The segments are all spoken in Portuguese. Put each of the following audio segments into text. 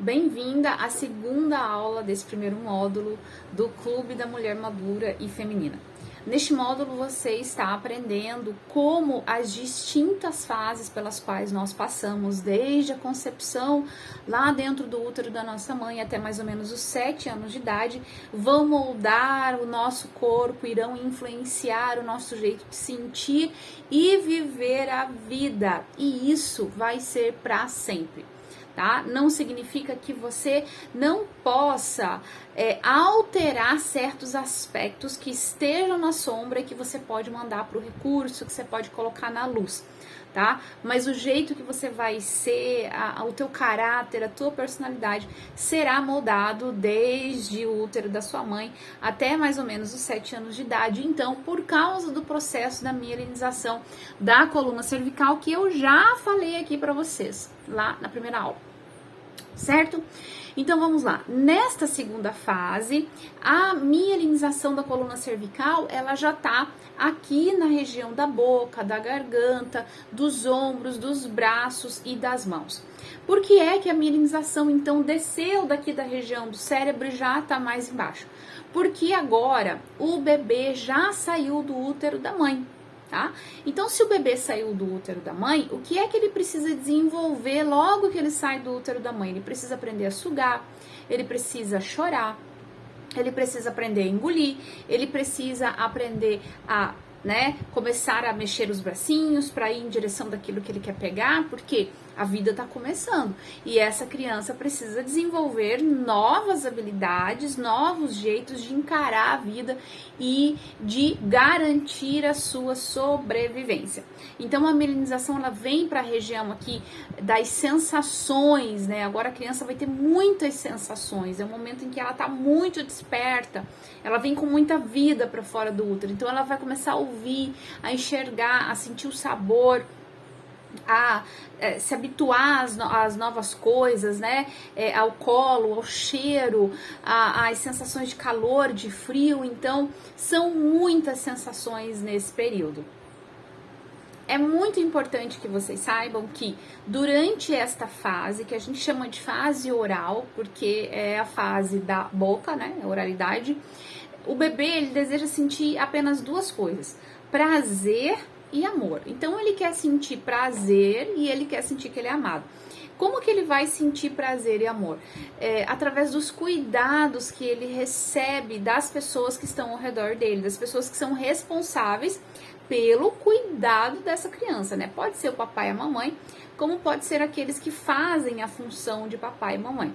Bem-vinda à segunda aula desse primeiro módulo do Clube da Mulher Madura e Feminina. Neste módulo você está aprendendo como as distintas fases pelas quais nós passamos, desde a concepção lá dentro do útero da nossa mãe até mais ou menos os 7 anos de idade, vão moldar o nosso corpo, irão influenciar o nosso jeito de sentir e viver a vida. E isso vai ser para sempre. Tá? Não significa que você não possa alterar certos aspectos que estejam na sombra e que você pode mandar para o recurso, que você pode colocar na luz, tá? Mas o jeito que você vai ser, o teu caráter, a tua personalidade será moldado desde o útero da sua mãe até mais ou menos os 7 anos de idade. Então, por causa do processo da mielinização da coluna cervical, que eu já falei aqui para vocês lá na primeira aula, certo? Então vamos lá. Nesta segunda fase, a mielinização da coluna cervical, ela já tá aqui na região da boca, da garganta, dos ombros, dos braços e das mãos. Por que é que a mielinização então desceu daqui da região do cérebro e já tá mais embaixo? Porque agora o bebê já saiu do útero da mãe. Tá? Então, se o bebê saiu do útero da mãe, o que é que ele precisa desenvolver logo que ele sai do útero da mãe? Ele precisa aprender a sugar, ele precisa chorar, ele precisa aprender a engolir, ele precisa aprender a, começar a mexer os bracinhos para ir em direção daquilo que ele quer pegar, porque a vida está começando e essa criança precisa desenvolver novas habilidades, novos jeitos de encarar a vida e de garantir a sua sobrevivência. Então a mielinização ela vem para a região aqui das sensações, né? Agora a criança vai ter muitas sensações, é um momento em que ela está muito desperta, ela vem com muita vida para fora do útero, então ela vai começar a ouvir, a enxergar, a sentir o sabor, a se habituar às novas coisas, né? Ao colo, ao cheiro, às sensações de calor, de frio. Então, são muitas sensações nesse período. É muito importante que vocês saibam que durante esta fase, que a gente chama de fase oral, porque é a fase da boca, né? A oralidade, o bebê ele deseja sentir apenas duas coisas: prazer e amor. Então ele quer sentir prazer e ele quer sentir que ele é amado. Como que ele vai sentir prazer e amor? Através dos cuidados que ele recebe das pessoas que estão ao redor dele, das pessoas que são responsáveis pelo cuidado dessa criança, né? Pode ser o papai e a mamãe, como pode ser aqueles que fazem a função de papai e mamãe.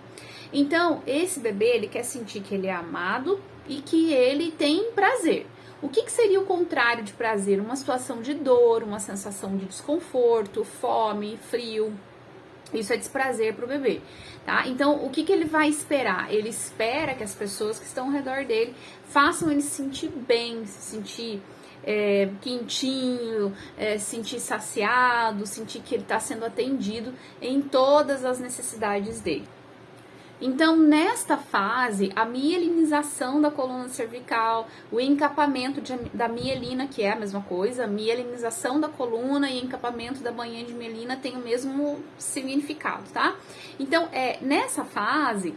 Então, esse bebê, ele quer sentir que ele é amado e que ele tem prazer. O que seria o contrário de prazer? Uma situação de dor, uma sensação de desconforto, fome, frio. Isso é desprazer para o bebê, tá? Então, o que ele vai esperar? Ele espera que as pessoas que estão ao redor dele façam ele se sentir bem, se sentir quentinho, sentir saciado, sentir que ele está sendo atendido em todas as necessidades dele. Então, nesta fase, a mielinização da coluna cervical, o encapamento da mielina, que é a mesma coisa, a mielinização da coluna e encapamento da bainha de mielina tem o mesmo significado, tá? Então, nessa fase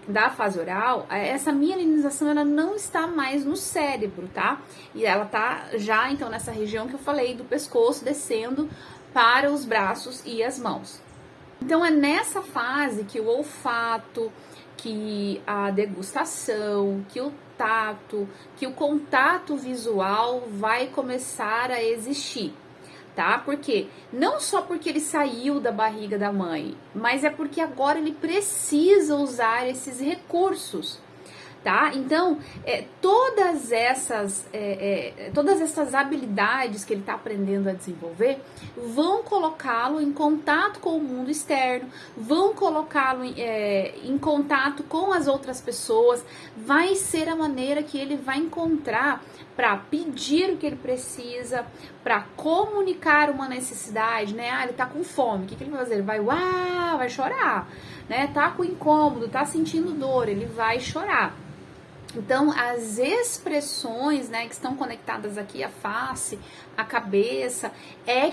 da fase oral, essa mielinização ela não está mais no cérebro, tá? E ela tá já, então, nessa região que eu falei, do pescoço, descendo para os braços e as mãos. Então é nessa fase que o olfato, que a degustação, que o tato, que o contato visual vai começar a existir, tá? Porque não só porque ele saiu da barriga da mãe, mas é porque agora ele precisa usar esses recursos, tá? Então, todas essas habilidades que ele está aprendendo a desenvolver vão colocá-lo em contato com o mundo externo, vão colocá-lo em contato com as outras pessoas, vai ser a maneira que ele vai encontrar para pedir o que ele precisa, para comunicar uma necessidade, né? Ele tá com fome, o que ele vai fazer? Ele vai chorar, né? Tá com incômodo, tá sentindo dor, ele vai chorar. Então, as expressões, né, que estão conectadas aqui à face, à cabeça,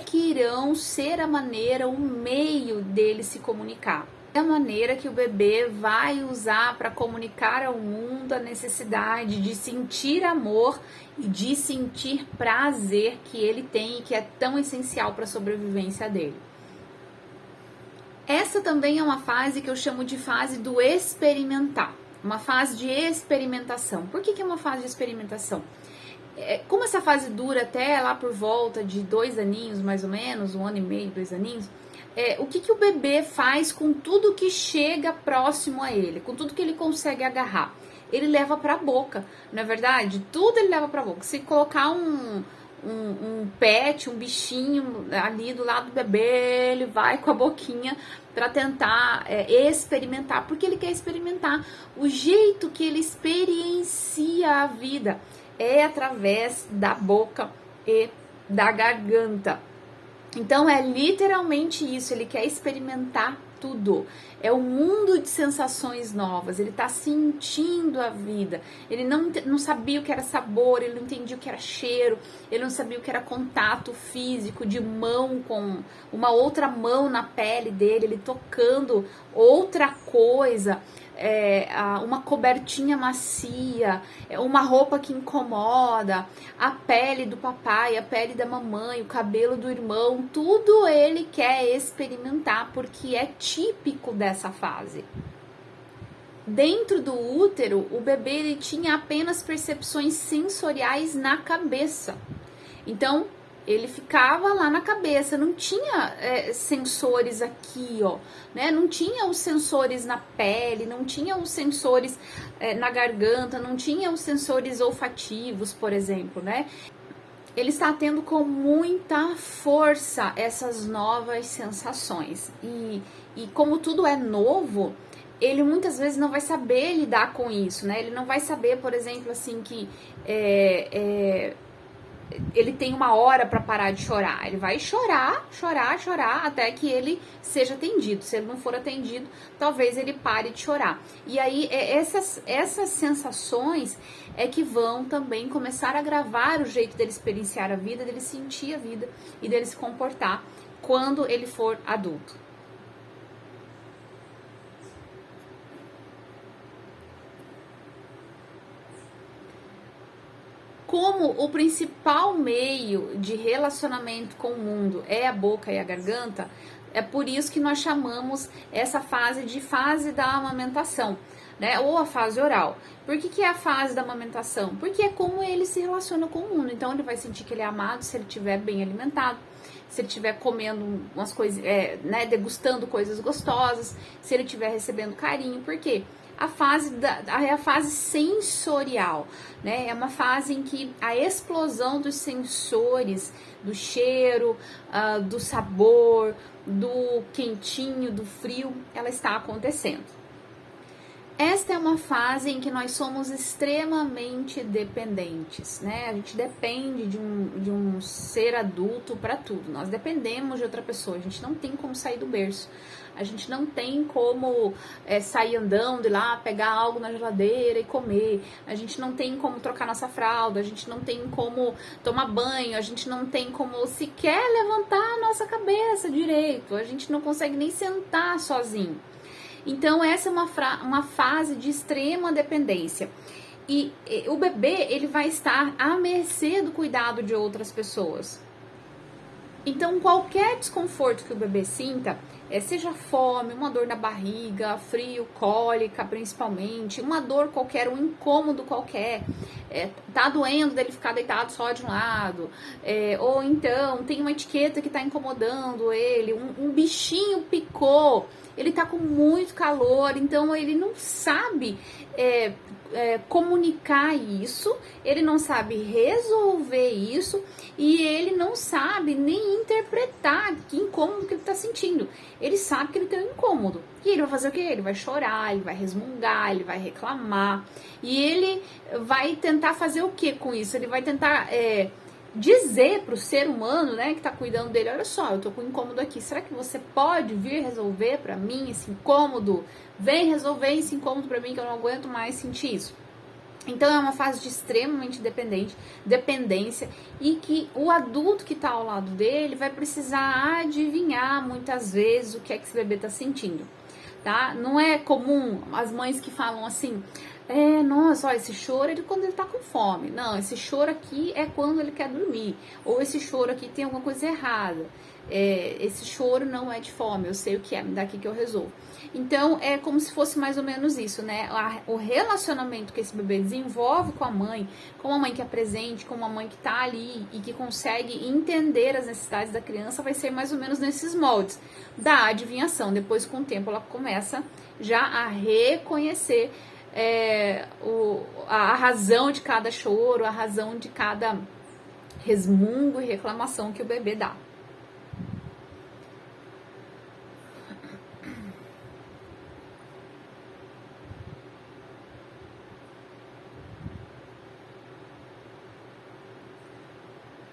que irão ser a maneira, o meio dele se comunicar. a maneira que o bebê vai usar para comunicar ao mundo a necessidade de sentir amor e de sentir prazer que ele tem e que é tão essencial para a sobrevivência dele. Essa também é uma fase que eu chamo de fase do experimentar, uma fase de experimentação. Por que é uma fase de experimentação? Como essa fase dura até lá por volta de 2 aninhos, mais ou menos, 1 ano e meio, 2 aninhos, o que o bebê faz com tudo que chega próximo a ele, com tudo que ele consegue agarrar? Ele leva para a boca, não é verdade? Tudo ele leva para a boca. Se colocar um pet, um bichinho ali do lado do bebê, ele vai com a boquinha para tentar experimentar, porque ele quer experimentar. O jeito que ele experiencia a vida é através da boca e da garganta. Então é literalmente isso, ele quer experimentar tudo. É um mundo de sensações novas, ele tá sentindo a vida. Ele não sabia o que era sabor, ele não entendia o que era cheiro, ele não sabia o que era contato físico de mão com uma outra mão na pele dele, ele tocando outra coisa. Uma cobertinha macia, uma roupa que incomoda, a pele do papai, a pele da mamãe, o cabelo do irmão, tudo ele quer experimentar porque é típico dessa fase. Dentro do útero, o bebê ele tinha apenas percepções sensoriais na cabeça. Então, ele ficava lá na cabeça, não tinha sensores aqui, ó, né? Não tinha os sensores na pele, não tinha os sensores na garganta, não tinha os sensores olfativos, por exemplo, né? Ele está tendo com muita força essas novas sensações. E como tudo é novo, ele muitas vezes não vai saber lidar com isso, né? Ele não vai saber, por exemplo, assim, que ele tem uma hora para parar de chorar. Ele vai chorar até que ele seja atendido. Se ele não for atendido, talvez ele pare de chorar. E aí essas sensações é que vão também começar a gravar o jeito dele experienciar a vida, dele sentir a vida e dele se comportar quando ele for adulto. Como o principal meio de relacionamento com o mundo é a boca e a garganta, é por isso que nós chamamos essa fase de fase da amamentação, né? Ou a fase oral. Por que é a fase da amamentação? Porque é como ele se relaciona com o mundo. Então ele vai sentir que ele é amado se ele estiver bem alimentado, se ele estiver comendo umas coisas, degustando coisas gostosas, se ele estiver recebendo carinho. Por quê? A fase sensorial, né? É uma fase em que a explosão dos sensores, do cheiro, do sabor, do quentinho, do frio, ela está acontecendo. Esta é uma fase em que nós somos extremamente dependentes, né? A gente depende de um ser adulto para tudo. Nós dependemos de outra pessoa, a gente não tem como sair do berço. A gente não tem como sair andando e lá pegar algo na geladeira e comer. A gente não tem como trocar nossa fralda, a gente não tem como tomar banho, a gente não tem como sequer levantar a nossa cabeça direito. A gente não consegue nem sentar sozinho. Então essa é uma fase de extrema dependência. E o bebê, ele vai estar à mercê do cuidado de outras pessoas. Então qualquer desconforto que o bebê sinta, seja fome, uma dor na barriga, frio, cólica principalmente, uma dor qualquer, um incômodo qualquer, tá doendo dele ficar deitado só de um lado, ou então tem uma etiqueta que tá incomodando ele, um bichinho picou, ele tá com muito calor, então ele não sabe comunicar isso, ele não sabe resolver isso e ele não sabe nem interpretar que incômodo que ele tá sentindo. Ele sabe que ele tem um incômodo. E ele vai fazer o quê? Ele vai chorar, ele vai resmungar, ele vai reclamar. E ele vai tentar fazer o que com isso? Ele vai tentar dizer pro ser humano, né, que tá cuidando dele, olha só, eu tô com um incômodo aqui, será que você pode vir resolver pra mim esse incômodo? Vem resolver esse incômodo pra mim que eu não aguento mais sentir isso. Então é uma fase de extremamente dependência e que o adulto que tá ao lado dele vai precisar adivinhar muitas vezes o que é que esse bebê tá sentindo. tá? Não é comum as mães que falam assim, nossa, ó, esse choro é de quando ele tá com fome. Não, esse choro aqui é quando ele quer dormir. Ou esse choro aqui tem alguma coisa errada. Esse choro não é de fome, eu sei o que é, me dá aqui que eu resolvo. Então, é como se fosse mais ou menos isso, né? O relacionamento que esse bebê desenvolve com uma mãe que é presente, com uma mãe que tá ali e que consegue entender as necessidades da criança, vai ser mais ou menos nesses moldes da adivinhação. Depois, com o tempo, ela começa já a reconhecer a razão de cada choro, a razão de cada resmungo e reclamação que o bebê dá.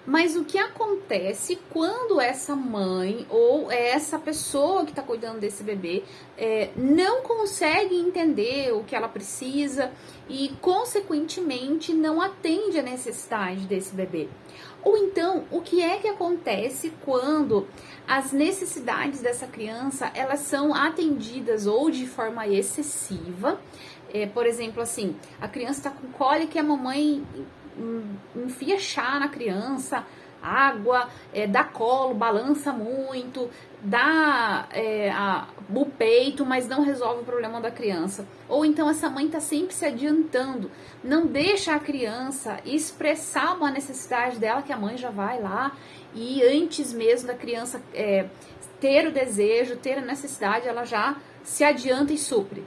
Mas o que acontece quando essa mãe ou essa pessoa que está cuidando desse bebê não consegue entender o que ela precisa e, consequentemente, não atende a necessidade desse bebê? Ou então, o que é que acontece quando as necessidades dessa criança elas são atendidas ou de forma excessiva? Por exemplo, assim, a criança está com cólica e a mamãe enfia chá na criança, água, dá colo, balança muito, dá o peito, mas não resolve o problema da criança. Ou então essa mãe está sempre se adiantando, não deixa a criança expressar uma necessidade dela, que a mãe já vai lá e antes mesmo da criança ter o desejo, ter a necessidade, ela já se adianta e supre.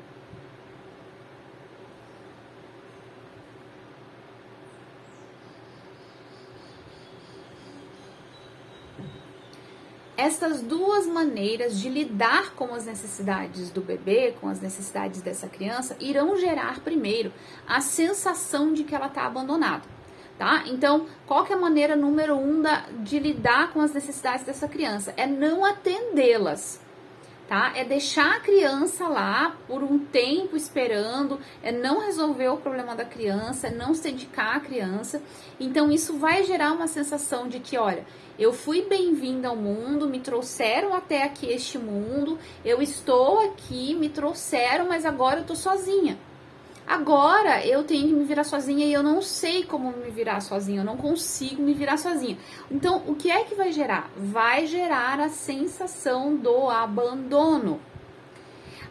Essas duas maneiras de lidar com as necessidades do bebê, com as necessidades dessa criança, irão gerar primeiro a sensação de que ela está abandonada, tá? Então, qual que é a maneira número 1 de lidar com as necessidades dessa criança? É não atendê-las, tá? É deixar a criança lá por um tempo esperando, é não resolver o problema da criança, é não se dedicar à criança. Então, isso vai gerar uma sensação de que, olha, eu fui bem-vinda ao mundo, me trouxeram até aqui este mundo, eu estou aqui, me trouxeram, mas agora eu tô sozinha. Agora eu tenho que me virar sozinha e eu não sei como me virar sozinha, eu não consigo me virar sozinha. Então, o que é que vai gerar? Vai gerar a sensação do abandono.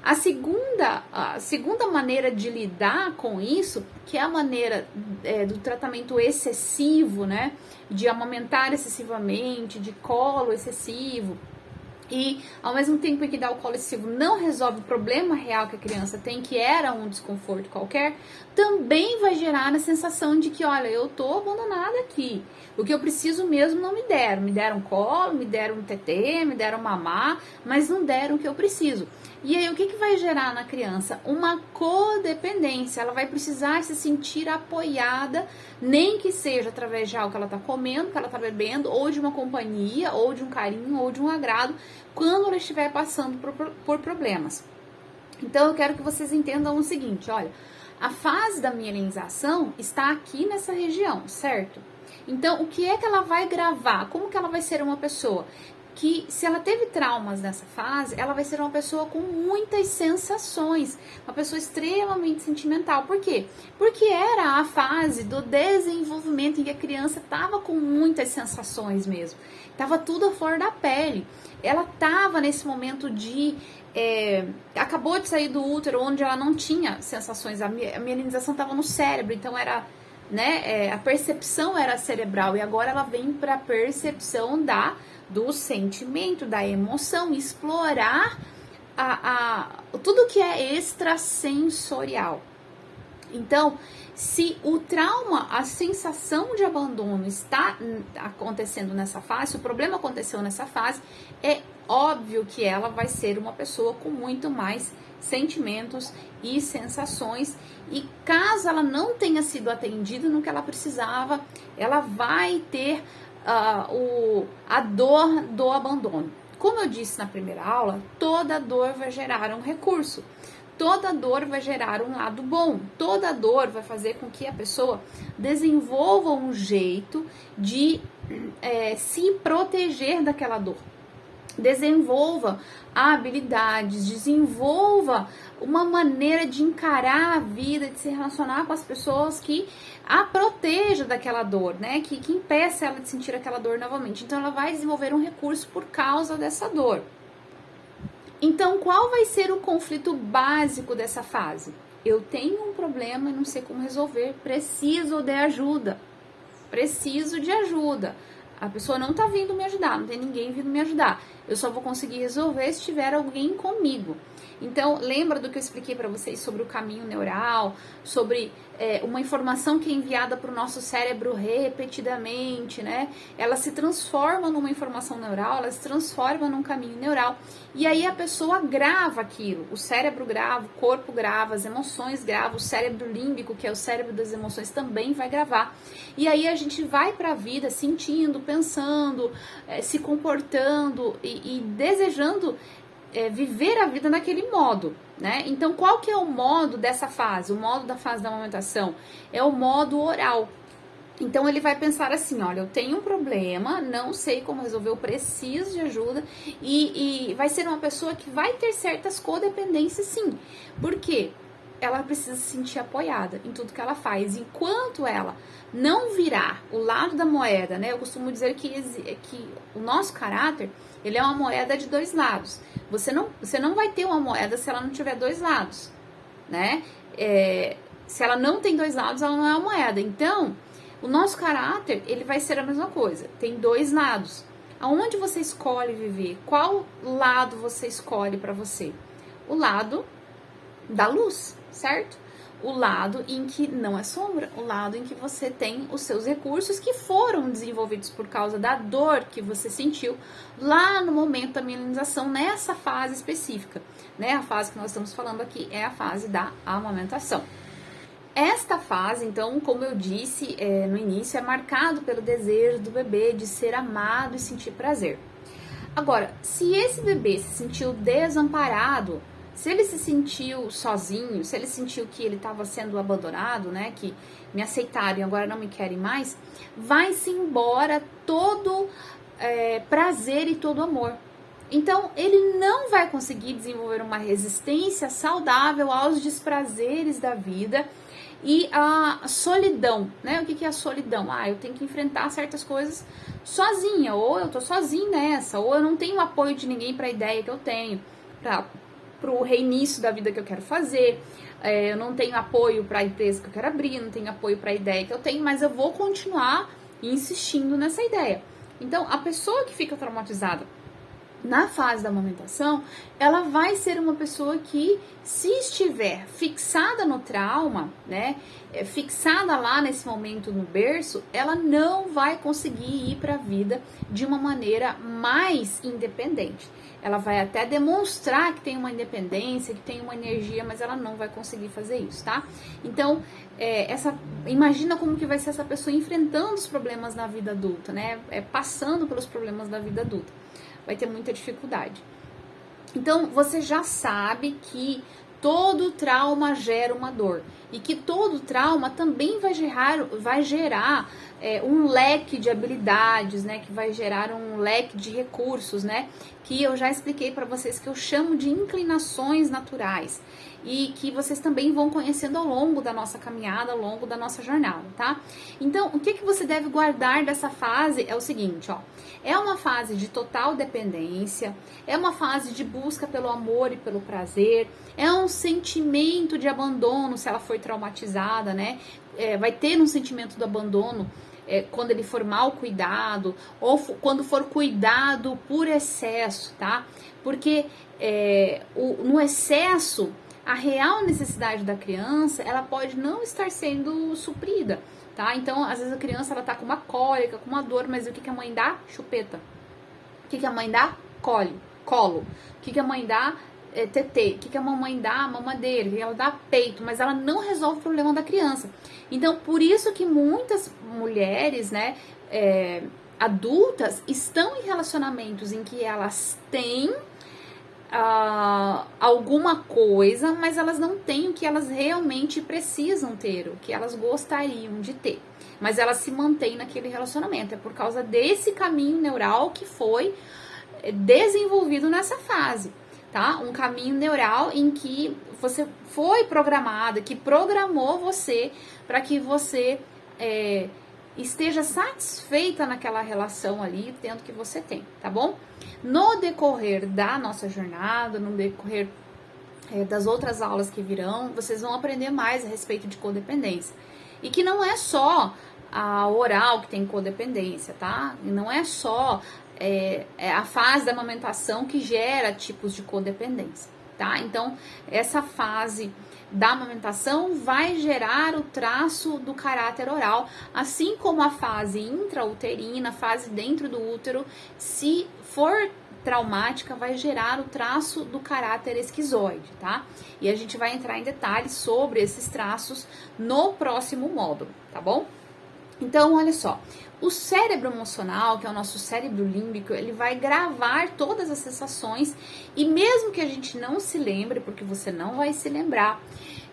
A segunda maneira de lidar com isso, que é a maneira do tratamento excessivo, né? De amamentar excessivamente, de colo excessivo, e ao mesmo tempo que dar o colo excessivo não resolve o problema real que a criança tem, que era um desconforto qualquer, também vai gerar a sensação de que, olha, eu tô abandonada aqui, o que eu preciso mesmo não me deram colo, me deram um tetê, me deram mamar, mas não deram o que eu preciso. E aí, o que vai gerar na criança? Uma codependência. Ela vai precisar se sentir apoiada, nem que seja através de algo que ela está comendo, que ela está bebendo, ou de uma companhia, ou de um carinho, ou de um agrado, quando ela estiver passando por problemas. Então, eu quero que vocês entendam o seguinte, olha, a fase da mielinização está aqui nessa região, certo? Então, o que é que ela vai gravar? Como que ela vai ser uma pessoa? Que se ela teve traumas nessa fase, ela vai ser uma pessoa com muitas sensações, uma pessoa extremamente sentimental. Por quê? Porque era a fase do desenvolvimento em que a criança estava com muitas sensações mesmo, estava tudo à flor da pele. Ela estava nesse momento acabou de sair do útero, onde ela não tinha sensações, a mielinização estava no cérebro, então era, né, a percepção era cerebral, e agora ela vem para a percepção do sentimento, da emoção, explorar tudo que é extrasensorial. Então, se o trauma, a sensação de abandono está acontecendo nessa fase, o problema aconteceu nessa fase, é óbvio que ela vai ser uma pessoa com muito mais sentimentos e sensações, e caso ela não tenha sido atendida no que ela precisava, ela vai ter a dor do abandono. Como eu disse na primeira aula, toda dor vai gerar um recurso, toda dor vai gerar um lado bom, toda dor vai fazer com que a pessoa desenvolva um jeito de se proteger daquela dor. Desenvolva habilidades, desenvolva uma maneira de encarar a vida, de se relacionar com as pessoas que a proteja daquela dor, né? Que impeça ela de sentir aquela dor novamente. Então, ela vai desenvolver um recurso por causa dessa dor. Então, qual vai ser o conflito básico dessa fase? Eu tenho um problema e não sei como resolver, preciso de ajuda. Preciso de ajuda. A pessoa não tá vindo me ajudar, não tem ninguém vindo me ajudar. Eu só vou conseguir resolver se tiver alguém comigo. Então, lembra do que eu expliquei para vocês sobre o caminho neural, sobre uma informação que é enviada para o nosso cérebro repetidamente, né? Ela se transforma numa informação neural, ela se transforma num caminho neural. E aí a pessoa grava aquilo. O cérebro grava, o corpo grava, as emoções gravam, o cérebro límbico, que é o cérebro das emoções, também vai gravar. E aí a gente vai para a vida sentindo, pensando, se comportando e desejando viver a vida naquele modo, né? Então, qual que é o modo dessa fase? O modo da fase da amamentação é o modo oral. Então, ele vai pensar assim, olha, eu tenho um problema, não sei como resolver, eu preciso de ajuda, e vai ser uma pessoa que vai ter certas codependências, sim. Por quê? Ela precisa se sentir apoiada em tudo que ela faz. Enquanto ela não virar o lado da moeda, né? Eu costumo dizer que o nosso caráter, ele é uma moeda de dois lados. Você não vai ter uma moeda se ela não tiver dois lados, né? Se ela não tem dois lados, ela não é uma moeda. Então, o nosso caráter, ele vai ser a mesma coisa. Tem dois lados. Aonde você escolhe viver? Qual lado você escolhe para você? O lado da luz, certo? O lado em que não é sombra, o lado em que você tem os seus recursos que foram desenvolvidos por causa da dor que você sentiu lá no momento da milenização, nessa fase específica, né? A fase que nós estamos falando aqui é a fase da amamentação. Esta fase, então, como eu disse no início, é marcado pelo desejo do bebê de ser amado e sentir prazer. Agora, se esse bebê se sentiu desamparado, se ele se sentiu sozinho, se ele sentiu que ele estava sendo abandonado, né, que me aceitaram e agora não me querem mais, vai-se embora todo prazer e todo amor. Então, ele não vai conseguir desenvolver uma resistência saudável aos desprazeres da vida e a solidão, né? O que é a solidão? Eu tenho que enfrentar certas coisas sozinha, ou eu tô sozinha nessa, ou eu não tenho apoio de ninguém para a ideia que eu tenho, para o reinício da vida que eu quero fazer, eu não tenho apoio para a empresa que eu quero abrir, não tenho apoio para a ideia que eu tenho, mas eu vou continuar insistindo nessa ideia. Então, a pessoa que fica traumatizada na fase da amamentação, ela vai ser uma pessoa que, se estiver fixada no trauma, né, fixada lá nesse momento no berço, ela não vai conseguir ir para a vida de uma maneira mais independente. Ela vai até demonstrar que tem uma independência, que tem uma energia, mas ela não vai conseguir fazer isso, tá? Então, imagina como que vai ser essa pessoa enfrentando os problemas na vida adulta, né? Passando pelos problemas da vida adulta. Vai ter muita dificuldade. Então, você já sabe que todo trauma gera uma dor e que todo trauma também vai gerar um leque de habilidades, né? Que vai gerar um leque de recursos, né? Que eu já expliquei para vocês que eu chamo de inclinações naturais e que vocês também vão conhecendo ao longo da nossa caminhada, ao longo da nossa jornada, tá? Então, o que você deve guardar dessa fase é o seguinte, ó. É uma fase de total dependência, é uma fase de busca pelo amor e pelo prazer, é um sentimento de abandono se ela foi traumatizada, né? Vai ter um sentimento do abandono quando ele for mal cuidado ou quando for cuidado por excesso, tá? Porque no excesso, a real necessidade da criança, ela pode não estar sendo suprida, tá? Então, às vezes a criança, ela tá com uma cólica, com uma dor, mas o que a mãe dá? Chupeta. O que a mãe dá? Colo. O que a mãe dá? Tetê. O que a mamãe dá? Mamadeira. O que ela dá? Peito. Mas ela não resolve o problema da criança. Então, por isso que muitas mulheres, né, adultas, estão em relacionamentos em que elas têm alguma coisa, mas elas não têm o que elas realmente precisam ter, o que elas gostariam de ter, mas elas se mantêm naquele relacionamento. É por causa desse caminho neural que foi desenvolvido nessa fase, tá? Um caminho neural em que você foi programada, que programou você para que você esteja satisfeita naquela relação ali, tendo que você tem, tá bom? No decorrer da nossa jornada, no decorrer das outras aulas que virão, vocês vão aprender mais a respeito de codependência. E que não é só a oral que tem codependência, tá? E não é só a fase da amamentação que gera tipos de codependência, tá? Então, essa fase da amamentação vai gerar o traço do caráter oral, assim como a fase intrauterina, a fase dentro do útero, se for traumática, vai gerar o traço do caráter esquizoide, tá? E a gente vai entrar em detalhes sobre esses traços no próximo módulo, tá bom? Então, olha só, o cérebro emocional, que é o nosso cérebro límbico, ele vai gravar todas as sensações e mesmo que a gente não se lembre, porque você não vai se lembrar,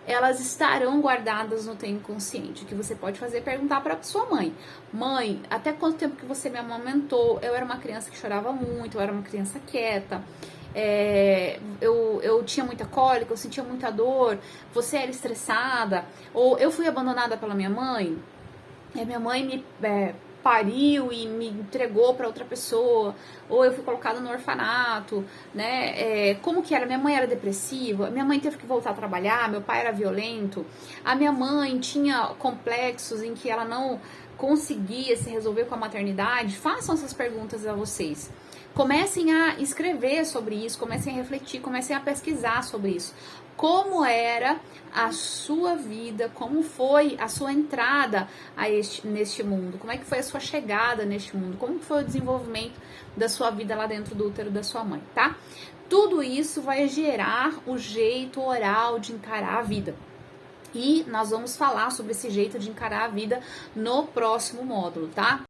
elas estarão guardadas no teu inconsciente. O que você pode fazer é perguntar para sua mãe: mãe, até quanto tempo que você me amamentou? Eu era uma criança que chorava muito, eu era uma criança quieta, eu tinha muita cólica, eu sentia muita dor, você era estressada, ou eu fui abandonada pela minha mãe? Minha mãe me pariu e me entregou para outra pessoa, ou eu fui colocada no orfanato, né? Como que era? Minha mãe era depressiva, minha mãe teve que voltar a trabalhar, meu pai era violento, a minha mãe tinha complexos em que ela não conseguia se resolver com a maternidade. Façam essas perguntas a vocês. Comecem a escrever sobre isso, comecem a refletir, comecem a pesquisar sobre isso. Como era a sua vida, como foi a sua entrada neste mundo, como é que foi a sua chegada neste mundo, como foi o desenvolvimento da sua vida lá dentro do útero da sua mãe, tá? Tudo isso vai gerar o jeito oral de encarar a vida. E nós vamos falar sobre esse jeito de encarar a vida no próximo módulo, tá?